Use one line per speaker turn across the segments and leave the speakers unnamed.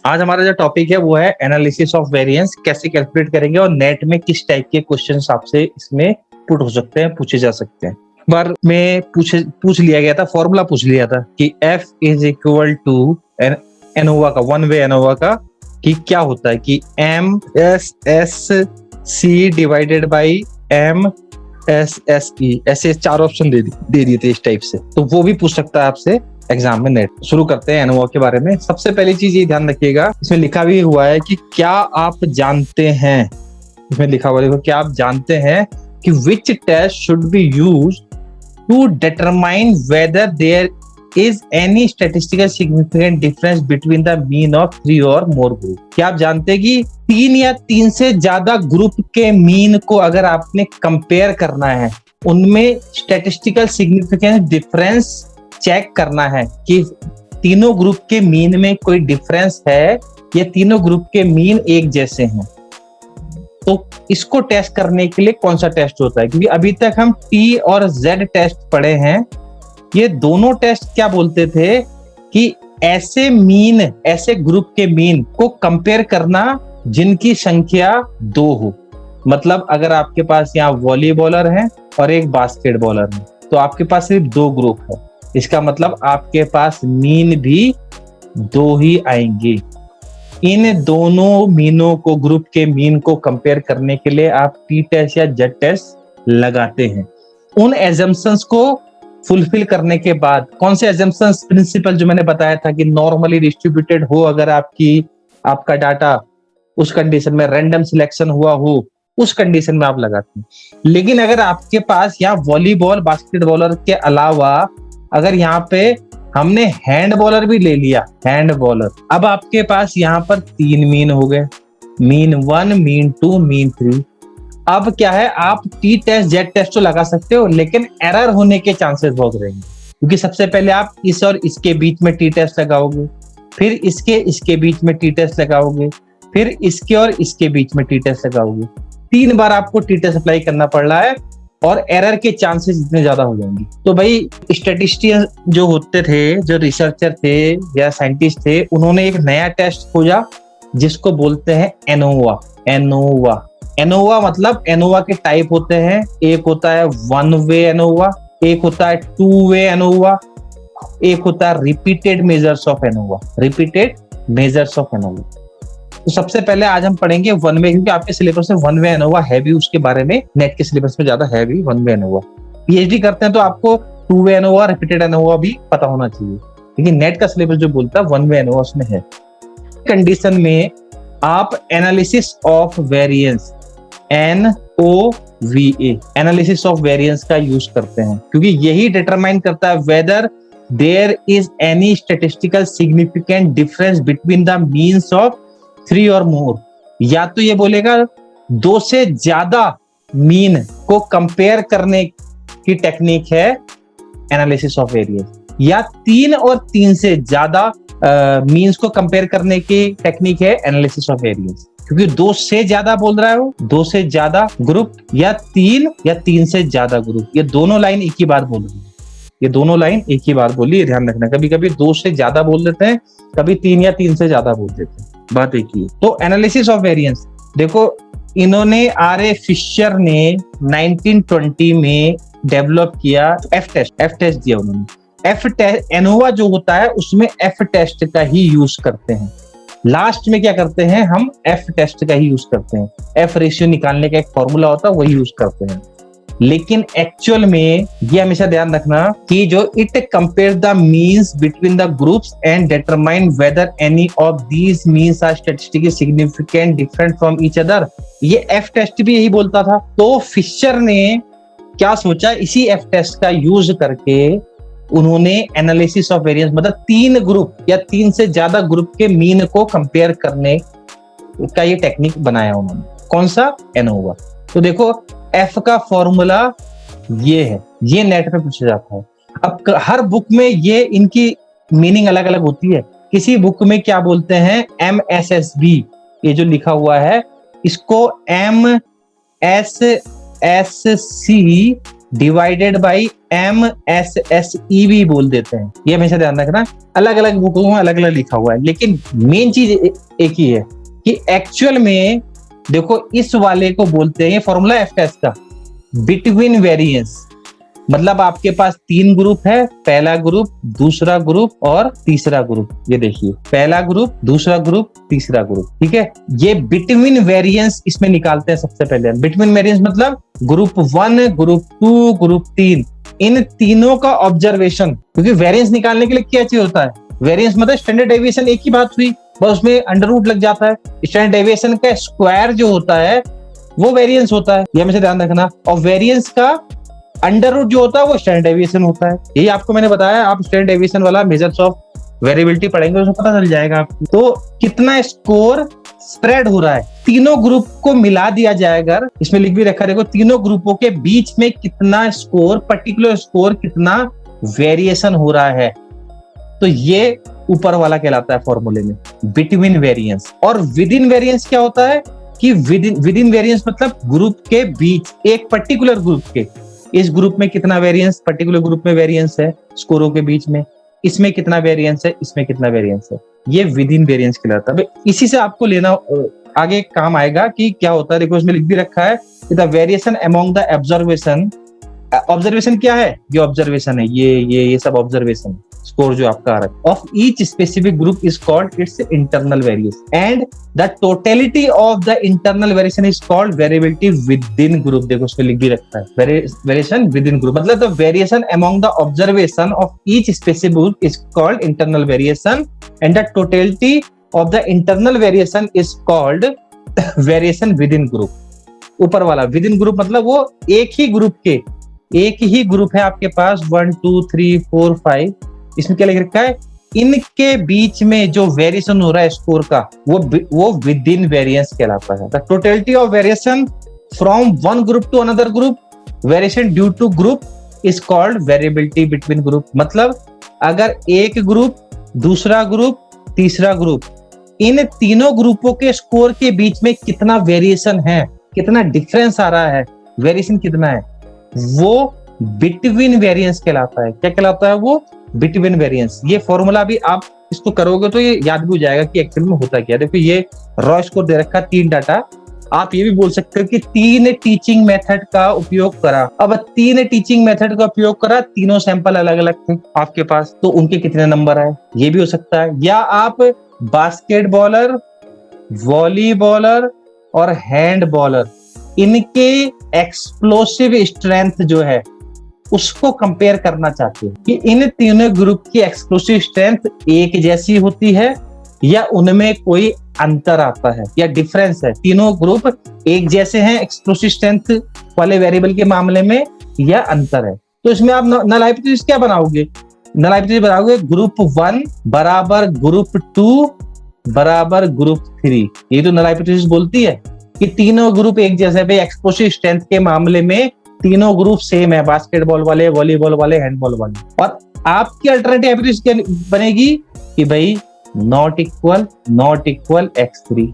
आज हमारा जो टॉपिक है वो है एनालिसिस ऑफ वेरिएंस, कैसे कैलकुलेट करेंगे और नेट में किस टाइप के क्वेश्चंस आपसे इसमें पुट हो सकते हैं, पूछे जा सकते हैं। बार में पूछ लिया गया था, फॉर्मूला पूछ लिया था कि F is equal to ANOVA का, वन वे एनोवा का, कि क्या होता है कि M S S C divided by M S S E, ऐसे चार ऑप्शन दे दिए थे इस टाइप से। तो वो भी पूछ सकता है आपसे एग्जाम में नेट। शुरू करते हैं एनोवा के बारे में। सबसे पहली चीज ये ध्यान रखिएगा, इसमें लिखा भी हुआ है कि क्या आप जानते हैं, इसमें लिखा हुआ देखो, क्या आप जानते हैं कि which test should be used to determine whether there is any statistical significant difference between the mean of 3 और मोर ग्रुप। क्या आप जानते हैं कि 3 या 3 से ज्यादा ग्रुप के मीन को अगर आपने कंपेयर करना है, उनमें स्टैटिस्टिकल सिग्निफिकेंस डिफरेंस चेक करना है कि तीनों ग्रुप के मीन में कोई डिफरेंस है या तीनों ग्रुप के मीन एक जैसे हैं। तो इसको टेस्ट करने के लिए कौन सा टेस्ट होता है, क्योंकि अभी तक हम टी और जेड टेस्ट पढ़े हैं। ये दोनों टेस्ट क्या बोलते थे कि ऐसे मीन, ऐसे ग्रुप के मीन को कंपेयर करना जिनकी संख्या 2 हो। मतलब अगर आपके पास यहाँ वॉलीबॉलर है और एक बास्केटबॉलर है, तो आपके पास सिर्फ 2 ग्रुप है। इसका मतलब आपके पास मीन भी 2 ही आएंगे। इन दोनों मीनों को, ग्रुप के मीन को कंपेयर करने के लिए आप टी टेस्ट या जेड टेस्ट लगाते हैं। उन एजम्पशंस को फुलफिल करने के बाद, कौन से एजम्पशंस, प्रिंसिपल जो मैंने बताया था कि नॉर्मली डिस्ट्रीब्यूटेड हो अगर आपका डाटा, उस कंडीशन में रैंडम सिलेक्शन हुआ हो, उस कंडीशन में आप लगाते हैं। लेकिन अगर आपके पास यहाँ वॉलीबॉल, बास्केटबॉलर के अलावा अगर यहाँ पे हमने हैंड बॉलर भी ले लिया, हैंड बॉलर, अब आपके पास यहाँ पर 3 मीन हो गए, मीन 1, मीन 2, मीन 3। अब क्या है, आप टी टेस्ट जेड टेस्ट तो लगा सकते हो, लेकिन एरर होने के चांसेस बहुत रहेंगे, क्योंकि सबसे पहले आप इस और इसके बीच में टी टेस्ट लगाओगे, फिर इसके बीच में टी टेस्ट लगाओगे, फिर इसके और इसके बीच में टी टेस्ट लगाओगे। 3 बार आपको टी टेस्ट अप्लाई करना पड़ रहा है और एरर के चांसेस इतने ज्यादा हो जाएंगे। तो भाई स्टैटिस्टिशियन जो होते थे, जो रिसर्चर थे या साइंटिस्ट थे, उन्होंने एक नया टेस्ट खोजा जिसको बोलते हैं एनोवा। एनोवा मतलब, एनोवा के टाइप होते हैं, एक होता है 1 वे एनोवा, एक होता है 2 वे एनोवा, एक होता है रिपीटेड मेजर्स ऑफ एनोवा। तो सबसे पहले आज हम पढ़ेंगे 1 वे, क्योंकि आपके सिलेबस में 1 वे एनोवा है भी, उसके बारे में नेट के सिलेबस में ज्यादा है भी 1 वे एनोवा। पीएचडी करते हैं तो आपको 2 वे एनोवा, रिपीटेड एनोवा भी पता होना चाहिए, लेकिन नेट का सिलेबस जो बोलता है 1 वे एनोवा उसमें है। कंडीशन में आप analysis of variance, NOVA, analysis of variance का यूज करते हैं, क्योंकि यही डिटरमाइन करता है whether there is any statistical significant difference between the means of 3 और मोर। या तो ये बोलेगा 2 से ज्यादा मीन को कंपेयर करने की टेक्निक है एनालिसिस ऑफ वेरिएंस, या 3 और 3 से ज्यादा मीन्स को कंपेयर करने की टेक्निक है एनालिसिस ऑफ वेरिएंस। क्योंकि 2 से ज्यादा बोल रहा है वो, 2 से ज्यादा ग्रुप या 3 से ज्यादा ग्रुप, ये दोनों लाइन एक ही बार बोल रही है, ये दोनों लाइन एक ही बार बोली, ध्यान रखना। कभी कभी 2 से ज्यादा बोल देते हैं, कभी 3 या 3 से ज्यादा बोल देते हैं, बात एक ही है। तो एनालिसिस ऑफ वेरिएंस देखो, इन्होंने आर.ए. फिशर ने 1920 में डेवलप किया एफ टेस्ट दिया उन्होंने। एफ टेस्ट, एनोवा जो होता है उसमें एफ टेस्ट का ही यूज करते हैं। लास्ट में क्या करते हैं, हम एफ टेस्ट का ही यूज करते हैं। एफ रेशियो निकालने का एक फॉर्मूला होता है, वही यूज करते हैं। लेकिन एक्चुअल में ये हमेशा ध्यान रखना कि जो it compare the means between the groups and determine whether any of these means are statistically significant different from each other, ये एफ टेस्ट भी यही बोलता था। तो फिशर ने क्या सोचा, इसी एफ टेस्ट का यूज करके उन्होंने एनालिसिस ऑफ वेरिएंस, मतलब 3 ग्रुप या 3 से ज्यादा ग्रुप के मीन को कंपेयर करने का ये टेक्निक बनाया उन्होंने। कौन सा, एनोवा। तो देखो एफ का फॉर्मूला ये है, ये नेट पे पूछा जाता है। अब हर बुक में ये इनकी मीनिंग अलग अलग होती है। किसी बुक में क्या बोलते हैं, MSSB, ये जो लिखा हुआ है इसको MSSC डिवाइडेड बाई MSSE भी बोल देते हैं। ये हमेशा ध्यान रखना, अलग अलग बुकों में अलग अलग लिखा हुआ है, लेकिन मेन चीज एक ही है कि एक्चुअल में देखो इस वाले को बोलते हैं, ये फॉर्मूला एफ टेस्ट का, बिटवीन वेरिएंस। मतलब आपके पास 3 ग्रुप है, पहला ग्रुप, दूसरा ग्रुप और तीसरा ग्रुप। ये देखिए, पहला ग्रुप, दूसरा ग्रुप, तीसरा ग्रुप, ठीक है। ये बिटवीन वेरिएंस इसमें निकालते हैं सबसे पहले। बिटवीन वेरिएंस मतलब ग्रुप 1, ग्रुप 2, ग्रुप 3, इन तीनों का ऑब्जर्वेशन। क्योंकि वेरिएंस निकालने के लिए क्या चाहिए होता है, वेरिएंस मतलब स्टैंडर्ड डेविएशन, एक ही बात हुई, बस उसमें अंडर रूट लग जाता है। स्टैंडर्ड डेविएशन का स्क्वायर जो होता है वो वेरिएंस होता है, ये हमेशा ध्यान रखना। और वेरिएंस का अंडर रूट जो होता है वो स्टैंडर्ड डेविएशन होता है। यही आपको मैंने बताया, आप स्टैंडर्ड डेविएशन वाला मेजर्स ऑफ वेरिएबिलिटी पढ़ेंगे, उसमें पता चल जाएगा आपको। तो कितना स्कोर स्प्रेड हो रहा है, तीनों ग्रुप को मिला दिया जाएगा, इसमें लिख भी रखा, देखो तीनों ग्रुपों के बीच में कितना स्कोर, पर्टिकुलर स्कोर कितना वेरिएशन हो रहा है, तो ये ऊपर वाला कहलाता है फॉर्मूले में, बिटवीन वेरिएंस। और विद इन वेरिएंस क्या होता है कि विद इन वेरिएंस मतलब ग्रुप के बीच, एक पर्टिकुलर ग्रुप के, इस ग्रुप में कितना वेरिएंस, पर्टिकुलर ग्रुप में वेरिएंस है स्कोरों के बीच में, इसमें कितना वेरिएंस है, इसमें कितना वेरिएंस है, ये विद इन वेरिएंस कहलाता है। इसी से आपको लेना आगे काम आएगा कि क्या होता है। देखो इसमें लिख भी रखा है, the variation among the observation. Observation क्या है, ये ऑब्जर्वेशन है, ये सब ऑब्जर्वेशन स्कोर जो आपका आ रहा है of each specific group is called its internal variation, and the totality of the internal variation is called variability with in group. देखो उसमें लिख भी रखा है, वेरिएशन विद इन ग्रुप मतलब the variation among the observation of each specific group is called internal variation, and the totality of the internal variation is called variation with in group. ऊपर वाला with in group मतलब वो एक ही group है आपके पास 1 2 3 4 5, इसमें क्या लिख रखा है, इनके बीच में जो वेरिएशन हो रहा है स्कोर का वो विद इन वेरिएंस कहलाता है। The totality of variation from one group to another group, variation due to group is called variability between group. मतलब अगर एक ग्रुप, दूसरा ग्रुप, तीसरा ग्रुप, इन तीनों ग्रुपों के स्कोर के बीच में कितना वेरिएशन है, कितना डिफरेंस आ रहा है, वेरिएशन कितना है, वो बिटवीन वेरिएंस कहलाता है। क्या कहलाता है वो, बिटवीन वेरिएंस। ये फॉर्मूला भी आप इसको करोगे तो ये याद भी हो जाएगा कि एक्चुअल में होता क्या है। देखो ये रॉ स्कोर दे रखा 3 डाटा, आप ये भी बोल सकते हो कि 3 टीचिंग मेथड का उपयोग करा। अब 3 टीचिंग मेथड का उपयोग करा, तीनों सैंपल अलग अलग थे आपके पास, तो उनके कितने नंबर आए, ये भी हो सकता है। या आप बास्केटबॉलर, वॉलीबॉलर और हैंड बॉलर, इनके एक्सप्लोसिव स्ट्रेंथ जो है उसको कंपेयर करना चाहते हैं कि इन तीनों ग्रुप की एक्सप्लोसिव स्ट्रेंथ एक जैसी होती है या उनमें कोई अंतर आता है या डिफरेंस है। तीनों ग्रुप एक जैसे हैं एक्सप्लोसिव स्ट्रेंथ वाले वेरिएबल के मामले में या अंतर है। तो इसमें आप नल हाइपोथेसिस क्या बनाओगे, नल हाइपोथेसिस बनाओगे ग्रुप 1 बराबर ग्रुप 2 बराबर ग्रुप 3। ये तो नल हाइपोथेसिस बोलती है कि तीनों ग्रुप एक जैसे भाई, एक्सप्लोसिव स्ट्रेंथ के मामले में तीनों ग्रुप सेम है, बास्केटबॉल वाले, वॉलीबॉल वाले, हैंडबॉल वाले। और आपकी अल्टरनेटिव हाइपोथेसिस क्या बनेगी कि भाई नॉट इक्वल x3,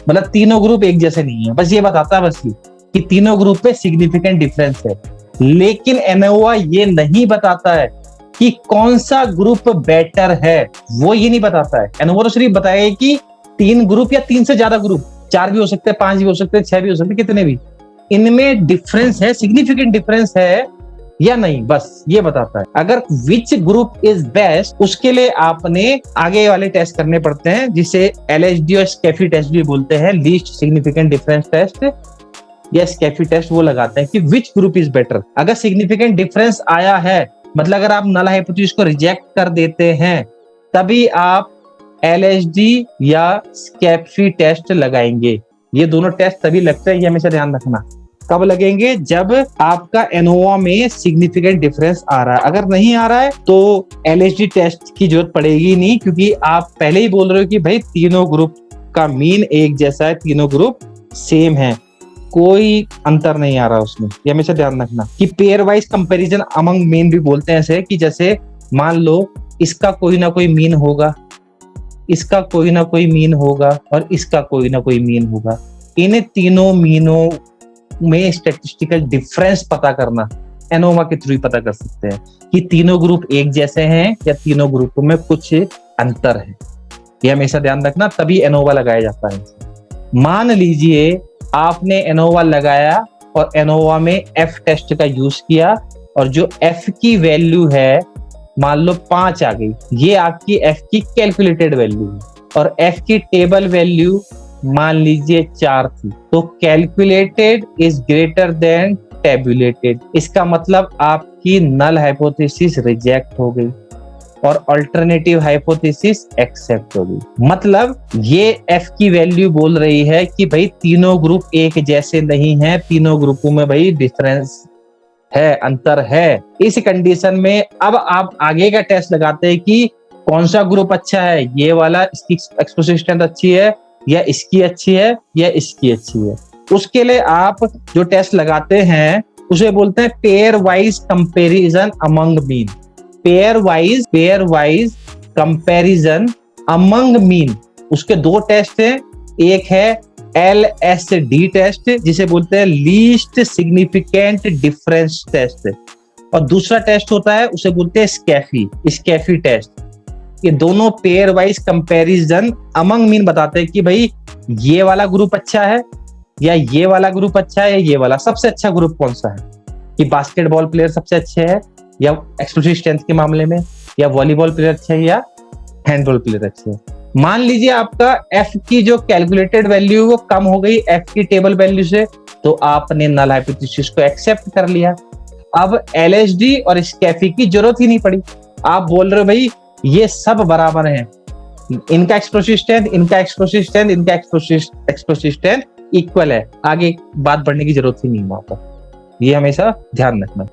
मतलब तीनों ग्रुप एक जैसे नहीं है। बस ये बताता है बस ये कि तीनों ग्रुप में सिग्निफिकेंट डिफरेंस है। लेकिन एनोवा ये नहीं बताता है कि कौन सा ग्रुप बेटर है, वो ये नहीं बताता है। एनोवा तो सिर्फ बताएगा कि 3 ग्रुप या 3 से ज्यादा ग्रुप, 4 भी हो सकते हैं, 5 भी हो सकते हैं, 6 भी हो सकते हैं, कितने भी, इनमें डिफरेंस है, सिग्निफिकेंट डिफरेंस है या नहीं, बस ये बताता है। अगर विच ग्रुप इज बेस्ट, उसके लिए आपने आगे वाले टेस्ट करने पड़ते हैं जिसे LSD और स्कैफी टेस्ट भी बोलते हैं, लीस्ट सिग्निफिकेंट डिफरेंस टेस्ट या स्कैफी टेस्ट, वो लगाते हैं कि विच ग्रुप इज बेटर। अगर सिग्निफिकेंट डिफरेंस आया है, मतलब अगर आप नल हाइपोथेसिस को रिजेक्ट कर देते हैं, तभी आप LSD या स्कैफी टेस्ट लगाएंगे। ये दोनों टेस्ट तभी लगते हैं, ये हमेशा ध्यान रखना। कब लगेंगे, जब आपका एनोवा में सिग्निफिकेंट डिफरेंस आ रहा है। अगर नहीं आ रहा है तो LSD टेस्ट की जरूरत पड़ेगी नहीं, क्योंकि आप पहले ही बोल रहे हो कि भाई तीनों ग्रुप का मीन एक जैसा है, तीनों ग्रुप सेम है, कोई अंतर नहीं आ रहा उसमें। ये हमेशा ध्यान रखना कि pair wise comparison among mean भी बोलते हैं ऐसे, कि जैसे मान लो इसका कोई ना कोई मीन होगा, इसका कोई ना कोई मीन होगा और इसका कोई ना कोई मीन होगा। इन तीनों मीनों में स्टैटिस्टिकल डिफरेंस पता करना, एनोवा के थ्रू ही पता कर सकते हैं कि तीनों ग्रुप एक जैसे हैं या तीनों ग्रुपों में कुछ अंतर है। ये हमेशा ध्यान रखना, तभी एनोवा लगाया जाता है। मान लीजिए आपने एनोवा लगाया और एनोवा में एफ टेस्ट का यूज किया और जो एफ की वैल्यू है मान लो 5 आ गई, ये आपकी एफ की कैलकुलेटेड वैल्यू है और एफ की टेबल वैल्यू मान लीजिए 4 थी, तो calculated is greater than tabulated. इसका मतलब आपकी नल हाइपोथेसिस रिजेक्ट हो गई और अल्टरनेटिव हाइपोथेसिस एक्सेप्ट हो गई। मतलब ये एफ की वैल्यू बोल रही है कि भाई तीनों ग्रुप एक जैसे नहीं है, तीनों ग्रुपों में भाई डिफरेंस है, अंतर है। इस कंडीशन में अब आप आगे का टेस्ट लगाते हैं कि कौन सा ग्रुप अच्छा है, ये वाला, इसकी एक्सप्लोसिव स्ट्रेंथ अच्छी है या इसकी अच्छी है या इसकी अच्छी है। उसके लिए आप जो टेस्ट लगाते हैं उसे बोलते हैं pair wise comparison among mean. Pair wise comparison among mean, उसके 2 टेस्ट हैं। एक है LSD टेस्ट जिसे बोलते हैं लीस्ट सिग्निफिकेंट डिफरेंस टेस्ट, और दूसरा टेस्ट होता है उसे बोलते हैं स्कैफी टेस्ट। ये दोनों pair wise comparison among mean बताते हैं कि भाई ये वाला ग्रुप अच्छा है या ये वाला ग्रुप अच्छा है या ये वाला। सबसे अच्छा ग्रुप कौन सा है, कि बास्केटबॉल प्लेयर सबसे अच्छे है या एक्सप्लोसिव स्ट्रेंथ के मामले में, या वॉलीबॉल प्लेयर अच्छे है या हैंडबॉल प्लेयर अच्छे है। मान लीजिए आपका एफ की जो कैलकुलेटेड वैल्यू वो कम हो गई एफ की टेबल वैल्यू से, तो आपने नल हाइपोथेसिस को एक्सेप्ट कर लिया। अब LSD और स्कैफी की जरूरत ही नहीं पड़ी। आप बोल रहे हो भाई ये सब बराबर हैं, इनका एक्सप्लोसिव स्ट्रेंथ, इनका एक्सप्लोसिव स्ट्रेंथ, इनका एक्सप्लोसिव स्ट्रेंथ इक्वल है, आगे बात बढ़ने की जरूरत ही नहीं वहां पर। ये हमेशा ध्यान रखना।